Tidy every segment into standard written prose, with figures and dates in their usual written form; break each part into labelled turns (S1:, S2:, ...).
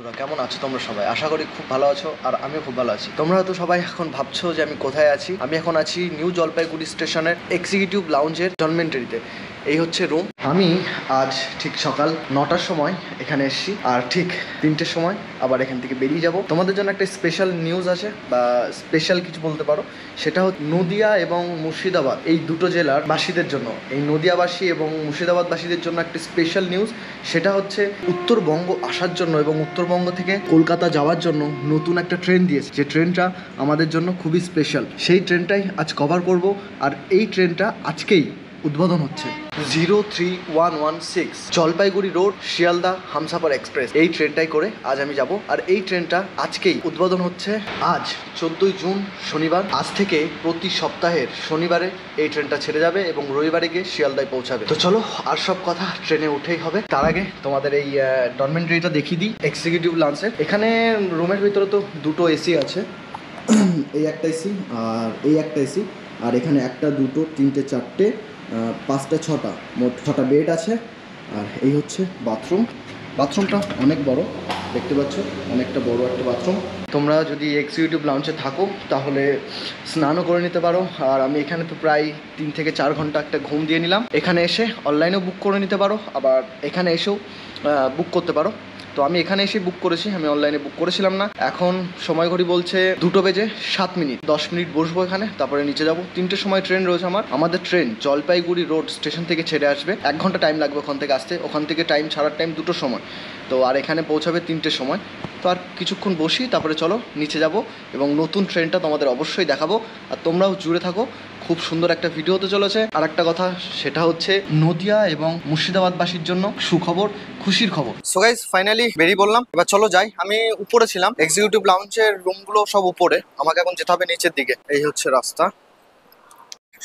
S1: বন্ধুরা, কেমন আছো তোমরা সবাই? আশা করি খুব ভালো আছো, আর আমিও খুব ভালো আছি। তোমরা হয়তো সবাই এখন ভাবছো যে আমি কোথায় আছি। আমি এখন আছি নিউ জলপাইগুড়ি স্টেশনের এক্সিকিউটিভ লাউঞ্জের ডরমেন্টারিতে। এই হচ্ছে রুম। আমি আজ ঠিক সকাল 9টার সময় এখানে এসেছি, আর ঠিক 3টের সময় আবার এখান থেকে বেরিয়ে যাব। তোমাদের জন্য একটা স্পেশাল নিউজ আছে, বা স্পেশাল কিছু বলতে পারো। সেটা হচ্ছে নদিয়া এবং মুর্শিদাবাদ এই দুটো জেলার বাসীদের জন্য, এই নদিয়াবাসী এবং মুর্শিদাবাদবাসীদের জন্য একটা স্পেশাল নিউজ। সেটা হচ্ছে উত্তরবঙ্গ আসার জন্য এবং উত্তরবঙ্গ থেকে কলকাতা যাওয়ার জন্য নতুন একটা ট্রেন দিয়েছে, যে ট্রেনটা আমাদের জন্য খুবই স্পেশাল। সেই ট্রেনটাই আজ কভার করব, আর এই ট্রেনটা আজকেই উদ্বোধন হচ্ছে। 03116 জলপাইগুড়ি রোড শিয়ালদা হামসাফার এক্সপ্রেস, এই ট্রেনটাই করে আজ আমি যাব। আর এই ট্রেনটা আজকেই উদ্বোধন হচ্ছে। আজ 14ই জুন শনিবার। আজ থেকে প্রতি সপ্তাহের শনিবারে এই ট্রেনটা ছেড়ে যাবে এবং রবিবারে গিয়ে শিয়ালদায় পৌঁছাবে। তো চলো, আর সব কথা ট্রেনে উঠেই হবে। তার আগে তোমাদের এই ডরমেন্টারিটা দেখিয়ে দিই, এক্সিকিউটিভ লাউঞ্জের। এখানে রুমের ভিতরে তো দুটো এসি আছে, এই একটা এসি আর এই একটা এসি, আর এখানে একটা, দুটো, তিনটে, চারটে, 5টা, 6টা, মোট 6টা বেড আছে। আর এই হচ্ছে বাথরুম। বাথরুমটা অনেক বড়, দেখতে পাচ্ছ, অনেকটা বড় একটা বাথরুম। তোমরা যদি এক্সিকিউটিভ লাউঞ্জে থাকো তাহলে স্নানও করে নিতে পারো। আর আমি এখানে তো প্রায় 3 থেকে 4 ঘন্টা একটা ঘুম দিয়ে নিলাম। এখানে এসে অনলাইনেও বুক করে নিতে পারো, আবার এখানে এসেও বুক করতে পারো। তো আমি এখানে এসে বুক করেছি, আমি অনলাইনে বুক করেছিলাম না। এখন সময় ঘড়ি বলছে 2:07 10 মিনিট বসবো এখানে, তারপরে নিচে যাব। 3টের সময় ট্রেন রয়েছে আমাদের ট্রেন জলপাইগুড়ি রোড স্টেশন থেকে ছেড়ে আসবে। 1 ঘন্টা টাইম লাগবে ওখান থেকে আসতে। ওখান থেকে ছাড়ার টাইম 2টোর সময়। তো আর এখানে পৌঁছাবে 3টের সময়। তো আর কিছুক্ষণ বসি, তারপরে চলো নিচে যাব এবং নতুন ট্রেনটা তোমাদের অবশ্যই দেখাবো। আর তোমরাও জুড়ে থাকো, খুব সুন্দর একটা ভিডিও হতে চলেছে। আর একটা কথা, সেটা হচ্ছে নদিয়া এবং মুর্শিদাবাদবাসীর জন্য সুখবর, খুশির খবর। সো গাইস, ফাইনালি বেরিয়ে বললাম। এবার চলো যাই। আমি উপরে ছিলাম, এক্সিকিউটিভ লাউঞ্জের রুমগুলো সব উপরে, আমাকে এখন যেতে হবে নিচের দিকে। এই হচ্ছে রাস্তা,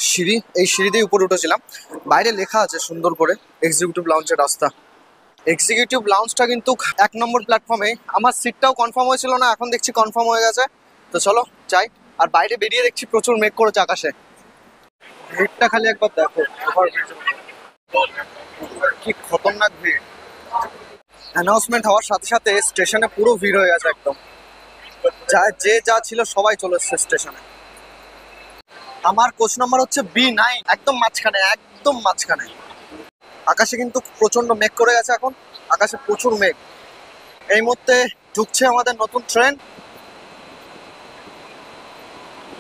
S1: সিঁড়ি, এই সিঁড়ি দিয়ে উপরে উঠেছিলাম। বাইরে লেখা আছে সুন্দর করে এক্সিকিউটিভ লাউঞ্জের রাস্তা। এক্সিকিউটিভ লাউঞ্জটা কিন্তু 1 নম্বর প্ল্যাটফর্মে। আমার সিটটাও কনফার্ম হয়েছিল না, এখন দেখছি কনফার্ম হয়ে গেছে। তো চলো যাই। আর বাইরে বেরিয়ে দেখছি প্রচুর মেঘ করেছে আকাশে। ভিড়টা খালি একবার দেখো, কি খতরনাক ভিড়। অ্যানাউন্সমেন্ট হওয়ার সাথে সাথে স্টেশনে পুরো ভিড় হয়ে গেছে একদম। যা ছিল সবাই চলে এসছে স্টেশনে। আমার কোচ নাম্বার হচ্ছে B9, একদম মাঝখানে, একদম মাঝখানে। আকাশে কিন্তু প্রচন্ড মেঘ করে গেছে এখন, আকাশে প্রচুর মেঘ। এই মুহূর্তে ঢুকছে আমাদের নতুন ট্রেন,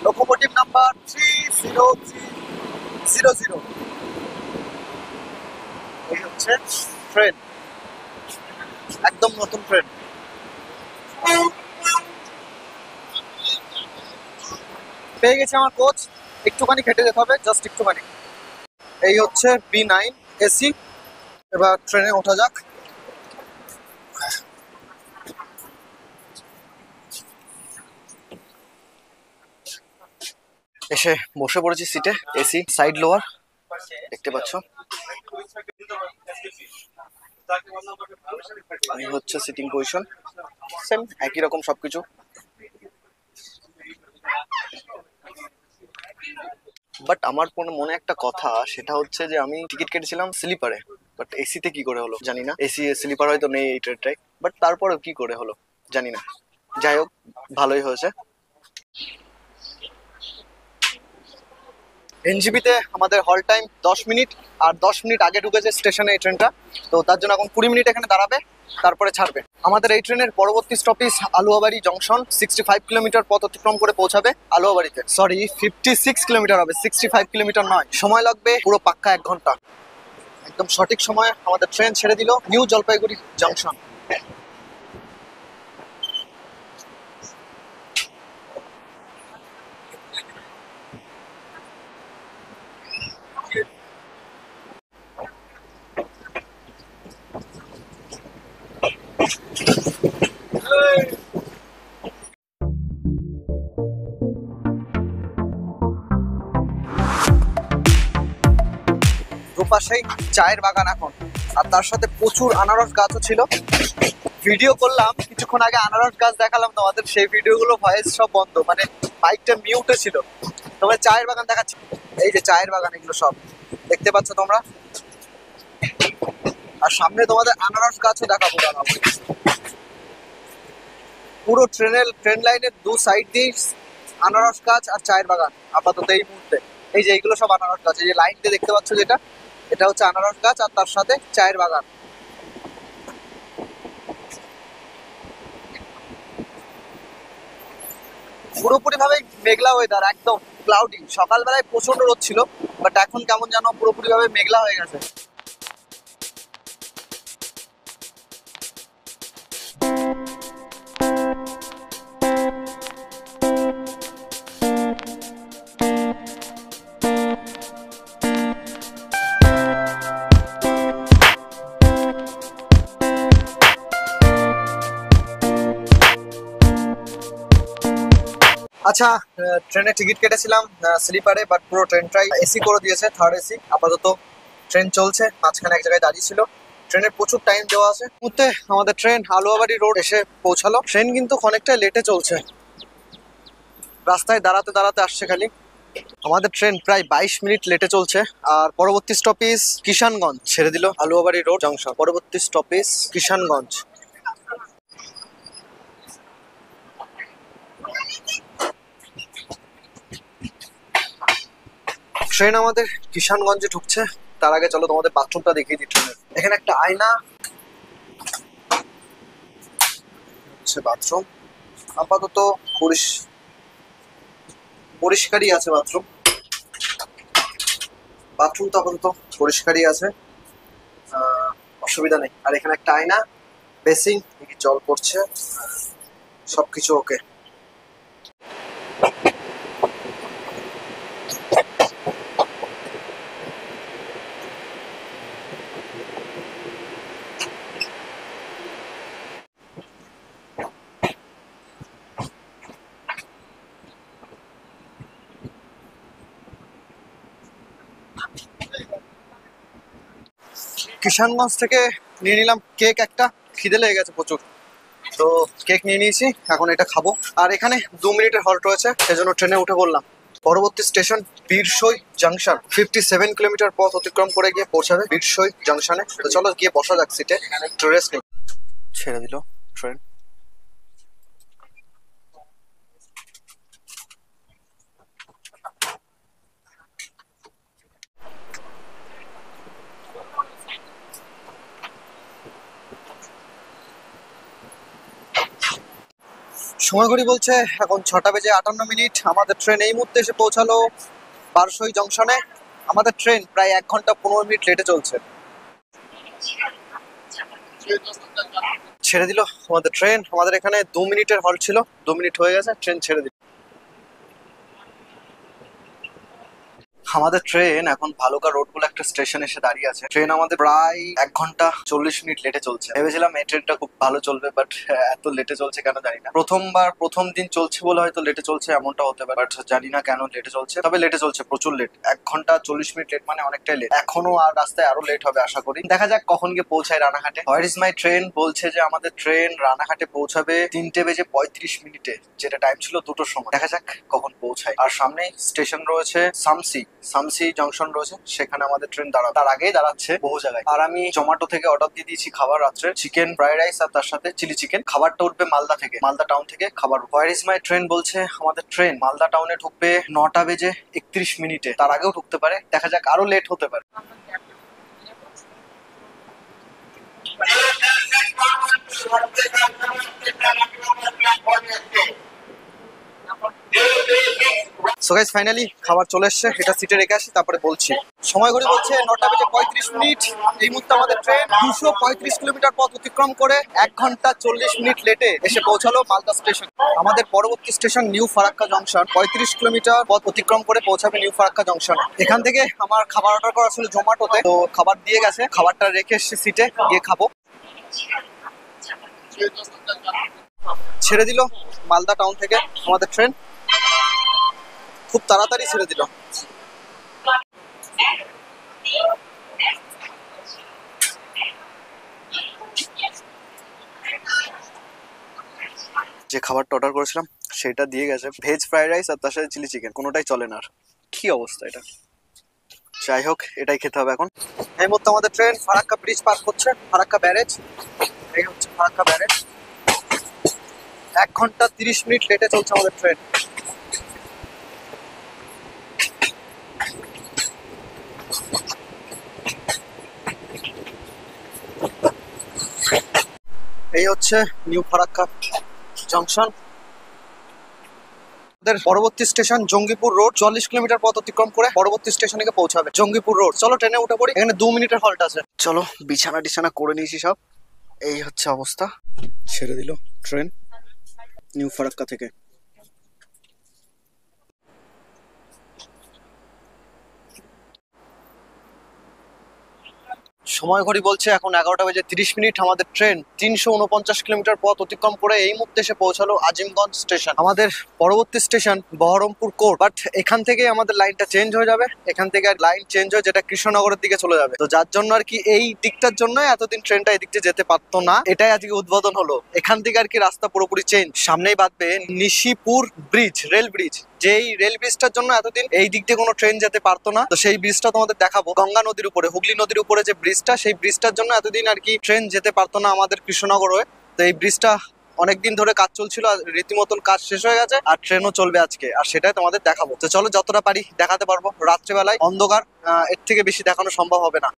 S1: লোকোমোটিভ নাম্বার 30300। এই হচ্ছে ট্রেন, একদম নতুন ট্রেন। পেয়ে গেছে আমার কোচ, একটুখানি হেঁটে যেতে হবে, জাস্ট একটুখানি। এই হচ্ছে B9 AC। এবার ট্রেনে ওঠা যাক। এসে বসে পড়েছি সিটে, এসি সাইড লোয়ার, দেখতে পাচ্ছ। এই হচ্ছে সিটিং পজিশন, সেম একই রকম সবকিছু। বাট আমার মনে একটা কথা, সেটা হচ্ছে যে আমি টিকিট কেটেছিলাম স্লিপারে, বাট এসিতে কি করে হলো জানি না। এসি স্লিপার হয়তো নেই এই ট্রেনটায়, বাট তারপরেও কি করে হলো জানি না। যাই হোক, ভালোই হয়েছে। এনজিপিতে আমাদের হল টাইম 10 মিনিট, আর 10 মিনিট আগে ঢুকেছে স্টেশনে এই ট্রেনটা। তো তার জন্য এখন 20 মিনিট এখানে দাঁড়াবে, তারপরে ছাড়বে। আমাদের এই ট্রেনের পরবর্তী স্টপেজ আলুয়াবাড়ি জংশন। 65 কিলোমিটার পথ অতিক্রম করে পৌঁছাবে আলুয়াবাড়িতে। সরি, 56 কিলোমিটার হবে, 65 কিলোমিটার নয়। সময় লাগবে পুরো পাক্কা 1 ঘন্টা। একদম সঠিক সময়ে আমাদের ট্রেন ছেড়ে দিল নিউ জলপাইগুড়ি জংশন। দুপাশেই চায়ের বাগান এখন, আর তার সাথে প্রচুর আনারস গাছও ছিল। ভিডিও করলাম কিছুক্ষণ আগে, আনারস গাছ দেখালাম তোমাদের, সেই ভিডিওগুলো ভয়েস সব বন্ধ, মানে মাইকটা মিউটে ছিল। তোমরা চায়ের বাগান দেখাচ্ছি, এই যে চায়ের বাগান, এগুলো সব দেখতে পাচ্ছ তোমরা। আর সামনে তোমাদের আনারস গাছও দেখাবো। পুরো ট্রেন লাইনের দু সাইড দিয়ে আনারস গাছ আর চায়ের বাগান আপাতত এই মুহূর্তে। এই যে এইগুলো সব আনারস গাছ, এই যে লাইন দিয়ে দেখতে পাচ্ছ যেটা, এটা হচ্ছে আনারস গাছ আর তার সাথে চায়ের বাগান। পুরোপুরি ভাবে মেঘলা ওয়েদার, একদম ক্লাউডি। সকালবেলায় প্রচন্ড রোদ ছিল, বাট এখন কেমন যেন পুরোপুরি ভাবে মেঘলা হয়ে গেছে। আচ্ছা, ট্রেনে টিকিট কেটেছিলাম স্লিপারে, বাট পুরো ট্রেনটাই এসি করে দিয়েছে, থার্ড এসি। আপাতত ট্রেন চলছে, মাঝখানে এক জায়গায় দাঁড়িয়ে ছিল। ট্রেনের প্রচুর টাইম দেওয়া আছে। মুহূর্তে আমাদের ট্রেন আলুয়াবাড়ি রোড এসে পৌঁছালো। ট্রেন কিন্তু অনেকটা লেটে চলছে, রাস্তায় দাঁড়াতে দাঁড়াতে আসছে খালি। আমাদের ট্রেন প্রায় 22 মিনিট লেটে চলছে। আর পরবর্তী স্টপেজ কিষানগঞ্জ, ছেড়ে দিল আলুয়াবাড়ি রোড জংশন। পরবর্তী স্টপেজ কিষানগঞ্জ। ট্রেন আমাদের কিষানগঞ্জে ঢুকছে। তার আগে চলো তোমাদের বাথরুমটা দেখিয়ে দিই ট্রেনের। এখানে একটা আয়না হচ্ছে বাথরুম। আপাতত পরিষ্কারই আছে বাথরুম। বাথরুম তো আপাতত পরিষ্কারই আছে, অসুবিধা নেই। আর এখানে একটা আয়না, বেসিং, জল পড়ছে, সবকিছু ওকে। কিষানগঞ্জ থেকে নিয়ে নিলাম কেক একটা, খিদে লেগে গেছে প্রচুর, তো কেক নিয়ে নিয়েছি। এখন এটা খাবো। আর এখানে 2 মিনিটের হল্ট রয়েছে, সেজন্য ট্রেনে উঠে পড়লাম। পরবর্তী স্টেশন বীরসই জাংশন। 57 কিলোমিটার পথ অতিক্রম করে গিয়ে পৌঁছাবে বীরসই জাংশনে। তো চলো গিয়ে বসা যাক সিটে, একটু রেস্ট নেই। ছেড়ে দিল ট্রেন। সময় ঘড়ি বলছে এখন 6:58। আমাদের ট্রেন এই মুহূর্তে এসে পৌঁছালো বারসই জংশনে। আমাদের ট্রেন প্রায় 1 ঘন্টা 15 মিনিট লেটে চলছে। ছেড়ে দিল আমাদের ট্রেন। আমাদের এখানে 2 মিনিটের হল্ট ছিল, 2 মিনিট হয়ে গেছে, ট্রেন ছেড়ে দিল। আমাদের ট্রেন এখন ভালুকা রোড বলে একটা স্টেশন এসে দাঁড়িয়ে আছে। ট্রেন আমাদের প্রায় 1 ঘন্টা 40 মিনিট লেটে চলছে। ভেবেছিলাম এই ট্রেনটা খুব ভালো চলবে, বাট এত লেটে চলছে কেন জানি না। প্রথম দিন চলছে বলে হয়তো লেটে চলছে, এমনটা হতে পারে, বাট জানি না কেন লেটে চলছে। তবে লেটে চলছে, প্রচুর লেট। 1 ঘন্টা 40 মিনিট লেট মানে অনেকটাই লেট। এখনো আর রাস্তায় আরো লেট হবে আশা করি। দেখা যাক কখন গিয়ে পৌঁছায় রানাঘাটে। হোয়ার ইজ মাই ট্রেন বলছে যে আমাদের ট্রেন রানাঘাটে পৌঁছাবে 3:35, যেটা টাইম ছিল 2টোর সময়। দেখা যাক কখন পৌঁছায়। আর সামনে স্টেশন রয়েছে সামসি জংশন রয়েছে, সেখানে আমাদের ট্রেন দাঁড়াবে। তার আগেই দাঁড়াচ্ছে বহু জায়গায়। আর আমি জোম্যাটো থেকে অর্ডার দিয়ে দিয়েছি খাবার রাত্রে, চিকেন ফ্রাইড রাইস আর তার সাথে চিলি চিকেন। খাবারটা উঠবে মালদা থেকে, মালদা টাউন থেকে খাবার। হোয়ার ইজ মাই ট্রেন বলছে আমাদের ট্রেন মালদা টাউনে ঢুকবে 9:31। তার আগেও ঢুকতে পারে, দেখা যাক আরো লেট হতে পারে। সো গাইস ফাইনালি খাবার চলে এসছে, এটা সিটে রেখে আসি তারপরে বলছি। সময় ঘড়ি বলছে 9:35। এই মুহূর্তে আমাদের ট্রেন 235 কিলোমিটার পথ অতিক্রম করে 1 ঘন্টা 40 মিনিট লেটে এসে পৌঁছালো মালদা স্টেশন। আমাদের পরবর্তী station new Farakka junction. 35 kilometre পথ অতিক্রম করে পৌঁছাবে নিউ ফারাক্কা জংশন। এখান থেকে আমার খাবার অর্ডার করা ছিল জোম্যাটোতে, তো খাবার দিয়ে গেছে, খাবারটা রেখে এসছি সিটে, গিয়ে খাবো। ছেড়ে দিল মালদা টাউন থেকে আমাদের ট্রেন, খুব তাড়াতাড়ি ছেড়ে দিল। যে খাবারটা অর্ডার করেছিলাম সেটা দিয়ে গেছে, ভেজ ফ্রাইড রাইস আর তার সাথে চিলি চিকেন। কোনোটাই চলে না। আর কি অবস্থা এটা, যাই হোক এটাই খেতে হবে এখন। এই মুহূর্তে আমাদের ট্রেন ফারাক্কা ব্রিজ পার করছে, ফারাক্কা ব্যারেজ। এই হচ্ছে ফারাক্কা ব্যারেজ। 1 ঘন্টা 30 মিনিট লেটে চলছে আমাদের ট্রেন। এই হচ্ছে নিউ ফারাক্কা জংশন। পরবর্তী স্টেশন জঙ্গিপুর রোড। 40 কিলোমিটার পথ অতিক্রম করে পরবর্তী স্টেশনে গিয়ে পৌঁছাবে জঙ্গিপুর রোড। চলো ট্রেনে উঠে পড়ি, এখানে 2 মিনিটের হল্ট আছে। চলো বিছানা টিছানা করে নিয়েছি সব। এই হচ্ছে অবস্থা। ছেড়ে দিল ট্রেন নিউ ফারাক্কা থেকে। সময় ঘড়ি বলছে এখন 11টা বেজে 30 মিনিট। আমাদের ট্রেন 349 কিলোমিটার পথ অতিক্রম করে এই মুহূর্তে এসে পৌঁছালো আজিমগঞ্জ স্টেশন। আমাদের পরবর্তী স্টেশন বহরমপুর কোর্ট, বাট এখান থেকে আমাদের লাইনটা চেঞ্জ হয়ে যাবে। এখান থেকে লাইন চেঞ্জ হয়ে যেটা কৃষ্ণনগরের দিকে চলে যাবে। তো যার জন্য আর কি এই দিকটার জন্য এতদিন ট্রেনটা এই দিক দিয়ে যেতে পারতো না, এটাই আজকে উদ্বোধন হলো। এখান থেকে আর কি রাস্তা পুরোপুরি চেঞ্জ। সামনেই বাঁধবে নিশিপুর ব্রিজ, রেল ব্রিজ। যেই রেল ব্রিজটার জন্য এতদিন এই দিক দিয়ে কোনো ট্রেন যেতে পারতো না, তো সেই ব্রিজটা তোমাদের দেখাবো। গঙ্গা নদীর উপরে, হুগলি নদীর উপরে যে ব্রিজটা, সেই ব্রিজটার জন্য এতদিন আর কি ট্রেন যেতে পারতো না আমাদের কৃষ্ণনগর হয়ে। তো এই ব্রিজটা অনেকদিন ধরে কাজ চলছিল, আর রীতিমতন কাজ শেষ হয়ে গেছে, আর ট্রেনও চলবে আজকে, আর সেটাই তোমাদের দেখাবো। তো চলো যতটা পারি দেখাতে পারবো। রাত্রেবেলায় অন্ধকার, এর থেকে বেশি দেখানো সম্ভব হবে না।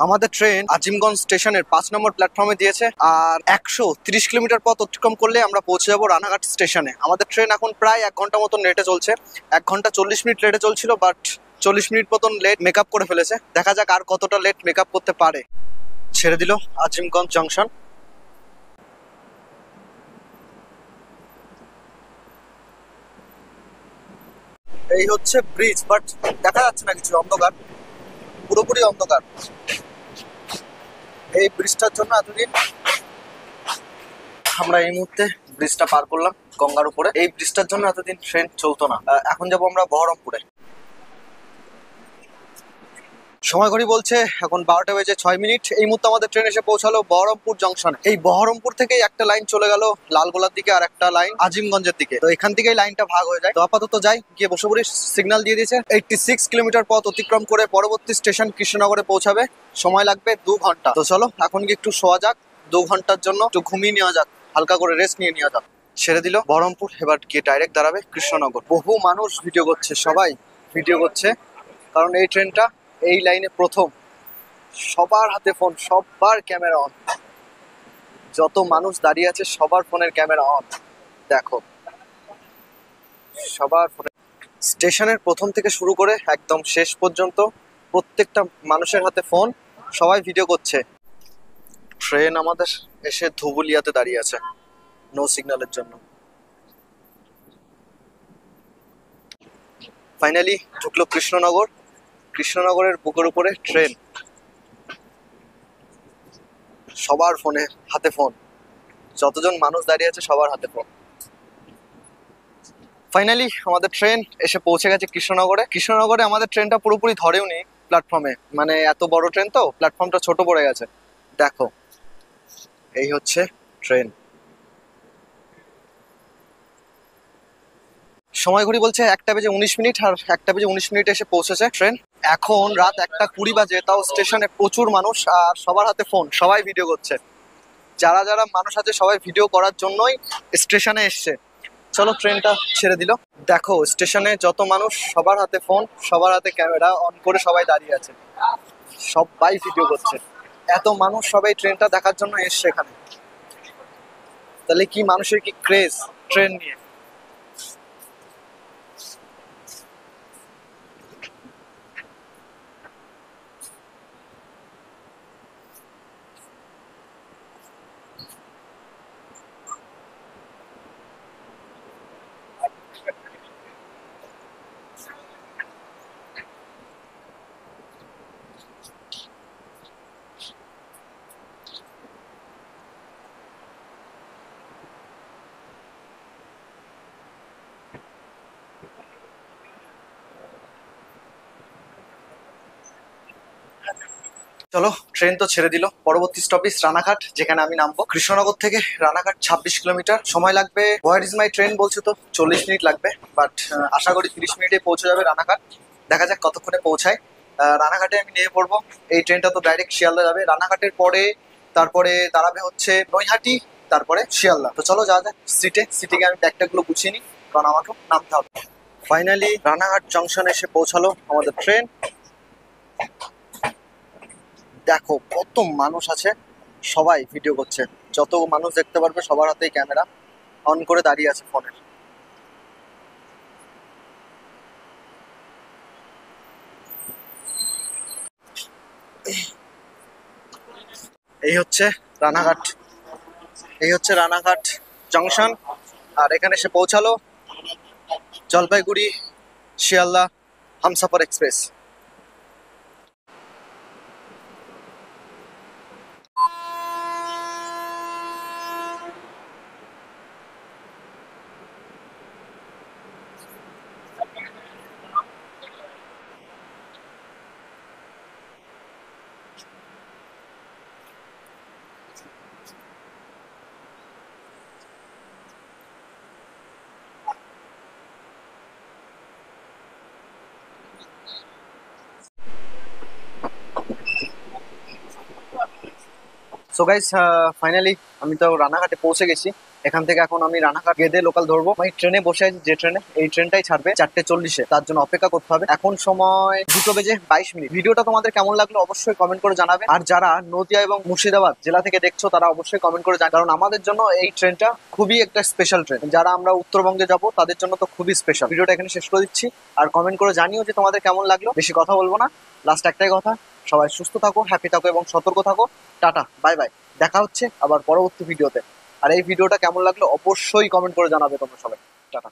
S1: আমাদের ট্রেন আজিমগঞ্জ স্টেশনের 5 নম্বর প্ল্যাটফর্মে দিয়েছে, আর 130 কিলোমিটার পথ অতিক্রম করলে আমরা পৌঁছে যাবো রানাঘাট স্টেশনে। আমাদের ট্রেন এখন প্রায় 1 ঘন্টা মতন লেটে চলছে। 1 ঘন্টা 40 মিনিট লেটে চলছিল, বাট 40 মিনিট মতন লেট মেকআপ করে ফেলেছে। দেখা যাক আর কতটা লেট মেকআপ করতে পারে। ছেড়ে দিল আজিমগঞ্জ জংশন। এই হচ্ছে ব্রিজ, বাট দেখা যাচ্ছে না কিছু, অন্ধকার, পুরোপুরি অন্ধকার। এই ব্রিজটার জন্য এতদিন আমরা এই মুহূর্তে ব্রিজটা পার করলাম গঙ্গার উপরে। এই ব্রিজটার জন্য এতদিন ট্রেন চলতো না। এখন যাবো আমরা বহরমপুরে। সময় ঘড়ি বলছে এখন 12টা বেজে 6 মিনিট। এই মুহূর্তে আমাদের ট্রেন এসে পৌঁছালো বহরমপুর জংশনে। এই বহরমপুর থেকেই একটা লাইন চলে গেল লালগোলার দিকে, আর একটা লাইন আজিমগঞ্জের দিকে। তো এখান থেকেই লাইনটা ভাগ হয়ে যায়। তো আপাতত যাই, গিয়ে বসে পড়ি। সিগন্যাল দিয়ে দিয়েছে। 86 কিলোমিটার পথ অতিক্রম করে পরবর্তী স্টেশন কৃষ্ণনগরে পৌঁছাবে। সময় লাগবে 2 ঘন্টা। তো চলো এখন গিয়ে একটু শোয়া যাক। 2 ঘন্টার জন্য একটু ঘুমিয়ে নেওয়া যাক, হালকা করে রেস্ট নিয়ে নেওয়া যাক। ছেড়ে দিল বহরমপুর, এবার গিয়ে ডাইরেক্ট দাঁড়াবে কৃষ্ণনগর। বহু মানুষ ভিডিও করছে, সবাই ভিডিও করছে, কারণ এই ট্রেনটা এই লাইনে প্রথম। সবার হাতে ফোন, সবার ক্যামেরা অন। যত মানুষ দাঁড়িয়ে আছে সবার ফোনের ক্যামেরা অন। দেখো সবার ফোনে। স্টেশনের প্রথম থেকে শুরু করে একদম শেষ পর্যন্ত প্রত্যেকটা মানুষের হাতে ফোন, সবাই ভিডিও করছে। ট্রেন আমাদের এসে ধুবুলিয়াতে দাঁড়িয়ে আছে নো সিগন্যালের জন্য। ফাইনালি ঢুকলো কৃষ্ণনগর। কৃষ্ণনগরের বুকের উপরে ট্রেন, সবার ফোনে হাতে ফোন। যতজন মানুষ দাঁড়িয়ে আছে সবার হাতে ফোন। ফাইনালি আমাদের ট্রেন এসে পৌঁছে গেছে কৃষ্ণনগরে। কৃষ্ণনগরে আমাদের ট্রেনটা পুরোপুরি ধরেও নি প্ল্যাটফর্মে, মানে এত বড় ট্রেন তো প্ল্যাটফর্মটা ছোট পড়ে গেছে। দেখো এই হচ্ছে ট্রেন। সময় ঘড়ি বলছে 1টা বেজে 19 মিনিট, আর 1টা বেজে 19 মিনিটে এসে পৌঁছেছে ট্রেন। এখন রাত 1টা 20 বাজে, তাও স্টেশনে প্রচুর মানুষ, আর সবার হাতে ফোন, সবাই ভিডিও করছে। যারা যারা মানুষ আছে সবাই ভিডিও করার জন্যই স্টেশনে এসছে। চলো ট্রেনটা ছেড়ে দিল। দেখো স্টেশনে যত মানুষ, সবার হাতে ফোন, সবার হাতে ক্যামেরা অন করে সবাই দাঁড়িয়ে আছে, সবাই ভিডিও করছে। এত মানুষ সবাই ট্রেনটা দেখার জন্য এসছে এখানে। তাহলে কি মানুষের কি ক্রেজ ট্রেন নিয়ে। চলো ট্রেন তো ছেড়ে দিল। পরবর্তী স্টপেজ রানাঘাট, যেখানে আমি নামবো। কৃষ্ণনগর থেকে রানাঘাট 26 কিলোমিটার। সময় লাগবে, হোয়ার ইজ মাই ট্রেন বলছে তো 40 মিনিট লাগবে, বাট আশা করি 30 মিনিটে পৌঁছে যাবে রানাঘাট। দেখা যাক কতক্ষণে পৌঁছায়। রানাঘাটে আমি নেমে পড়বো। এই ট্রেনটা তো ডাইরেক্ট শিয়ালদা যাবে। রানাঘাটের পরে তারপরে দাঁড়াবে হচ্ছে নৈহাটি, তারপরে শিয়ালদা। তো চলো যাওয়া যাক সিটে গিয়ে আমি ব্যাগটাগুলো গুছিয়ে নিই, কারণ আমাকেও নামতে হবে। ফাইনালি রানাঘাট জংশনে এসে পৌঁছালো আমাদের ট্রেন। দেখো কত মানুষ আছে, সবাই ভিডিও করছে। যত মানুষ দেখতে পারবে সবার হাতেই ক্যামেরা অন করে দাঁড়িয়ে আছে ফোনের। এই হচ্ছে রানাঘাট, এই হচ্ছে রানাঘাট জংশন। আর এখানে এসে পৌঁছালো Jalpaiguri Sealdah Humsafar express. So guys, finally আমি তো রানাঘাটে পৌঁছে গেছি। এখান থেকে এখন আমি রানাঘাট গেদে লোকাল ধরবো। আমি ট্রেনে বসে আছি, যে ট্রেনে, এই ট্রেনটাই ছাড়বে 4:40-এ, তার জন্য অপেক্ষা করতে হবে। এখন সময় 2:22। ভিডিওটা তোমাদের কেমন লাগলো অবশ্যই কমেন্ট করে জানাবে। আর যারা নদিয়া এবং মুর্শিদাবাদ জেলা থেকে দেখছো তারা অবশ্যই কমেন্ট করে জানাবে, কারণ আমাদের জন্য এই ট্রেনটা খুবই একটা স্পেশাল ট্রেন। যারা আমরা উত্তরবঙ্গে যাব তাদের জন্য তো খুবই স্পেশাল। ভিডিওটা এখানে শেষ করে দিচ্ছি। আর কমেন্ট করে জানিও যে তোমাদের কেমন লাগলো। বেশি কথা বলবো না, লাস্ট একটাই কথা, সবাই সুস্থ থাকো, হ্যাপি থাকো এবং সতর্ক থাকো। Tata, bye bye. দেখা হচ্ছে আবার পরবর্তী ভিডিওতে। আর এই ভিডিওটা কেমন লাগলো অবশ্যই কমেন্ট করে জানাবে তোমরা সবাই। টাটা।